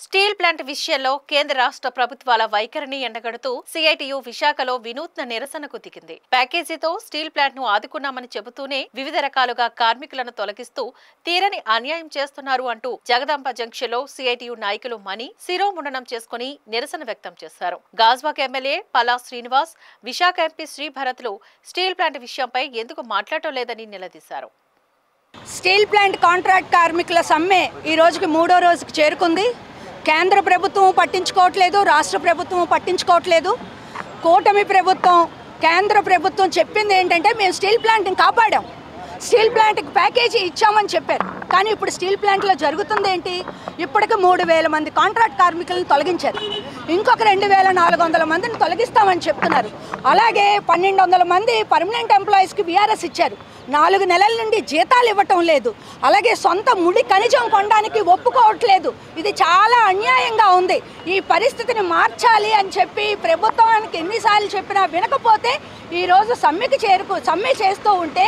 Steel plant విషయంలో కేంద్ర రాష్ట్ర ప్రభుత్వాల వైఖరిని ఎండగడుతూ సిఐటియు విశాఖలో వినూత్న నిరసనకు దిగింది. ప్యాకేజీతో స్టీల్ ప్లాంట్ ను ఆదుకున్నామని చెబుతూనే వివిధ రకాలుగా కార్మికులను తొలగిస్తూ తీరని అన్యాయం చేస్తున్నారు అంటూ జగదాంబ జంక్షన్ లో సిఐటియు నాయకులు మణి శిరోముండనం చేసుకుని నిరసన వ్యక్తం చేశారు. గాజ్వాక్ ఎమ్మెల్యే పల్లా శ్రీనివాస్, విశాఖ ఎంపీ శ్రీభరత్లు స్టీల్ ప్లాంట్ విషయంపై ఎందుకు మాట్లాడటం లేదని నిలదీశారు. స్టీల్ ప్లాంట్ కాంట్రాక్ట్ కార్మికుల సమ్మె ఈ రోజుకి 3వ రోజుకి చేరుకుంది. కేంద్ర ప్రభుత్వం పట్టించుకోవట్లేదు, రాష్ట్ర ప్రభుత్వం పట్టించుకోవట్లేదు. కూటమి ప్రభుత్వం, కేంద్ర ప్రభుత్వం చెప్పింది ఏంటంటే మేము స్టీల్ ప్లాంట్ని కాపాడాం, స్టీల్ ప్లాంట్కి ప్యాకేజీ ఇచ్చామని చెప్పారు. కానీ ఇప్పుడు స్టీల్ ప్లాంట్లో జరుగుతుంది ఏంటి? ఇప్పటికి 3,000 మంది కాంట్రాక్ట్ కార్మికులను తొలగించారు. ఇంకొక 2,400 మందిని తొలగిస్తామని చెప్తున్నారు. అలాగే 1,200 మంది పర్మనెంట్ ఎంప్లాయీస్కి విఆర్ఎస్ ఇచ్చారు. 4 నెలల నుండి జీతాలు ఇవ్వటం లేదు. అలాగే సొంత ముడి ఖనిజం కొనడానికి ఒప్పుకోవట్లేదు. ఇది చాలా అన్యాయంగా ఉంది. ఈ పరిస్థితిని మార్చాలి అని చెప్పి ప్రభుత్వానికి ఎన్నిసార్లు చెప్పినా వినకపోతే ఈరోజు సమ్మె చేస్తూ ఉంటే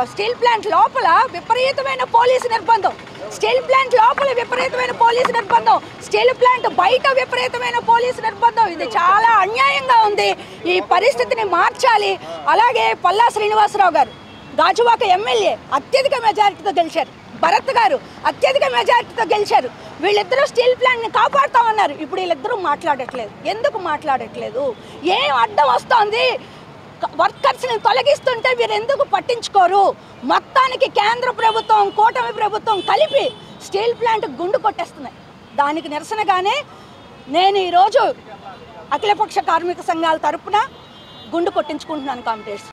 స్టీల్ ప్లాంట్ లోపల విపరీతమైన పోలీసు నిర్బంధం, స్టీల్ ప్లాంట్ లోపల విపరీతమైన పోలీసు నిర్బంధం, స్టీల్ ప్లాంట్ బయట విపరీతమైన పోలీసు నిర్బంధం. ఇది చాలా అన్యాయంగా ఉంది. ఈ పరిస్థితిని మార్చాలి. అలాగే పల్లా శ్రీనివాసరావు గారు గాజువాక ఎమ్మెల్యే అత్యధిక మెజారిటీతో గెలిచారు. భరత్ గారు అత్యధిక మెజారిటీతో గెలిచారు. వీళ్ళిద్దరూ స్టీల్ ప్లాంట్ని కాపాడుతామన్నారు. ఇప్పుడు వీళ్ళిద్దరూ మాట్లాడట్లేదు. ఎందుకు మాట్లాడట్లేదు? ఏం అడ్డం వస్తోంది? వర్కర్స్ని తొలగిస్తుంటే మీరు ఎందుకు పట్టించుకోరు? మొత్తానికి కేంద్ర ప్రభుత్వం, కూటమి ప్రభుత్వం కలిపి స్టీల్ ప్లాంట్ గుండు కొట్టేస్తున్నాయి. దానికి నిరసనగానే నేను ఈరోజు అఖిలపక్ష కార్మిక సంఘాల తరపున గుండు కొట్టించుకుంటున్నాను కాంపిటీషన్.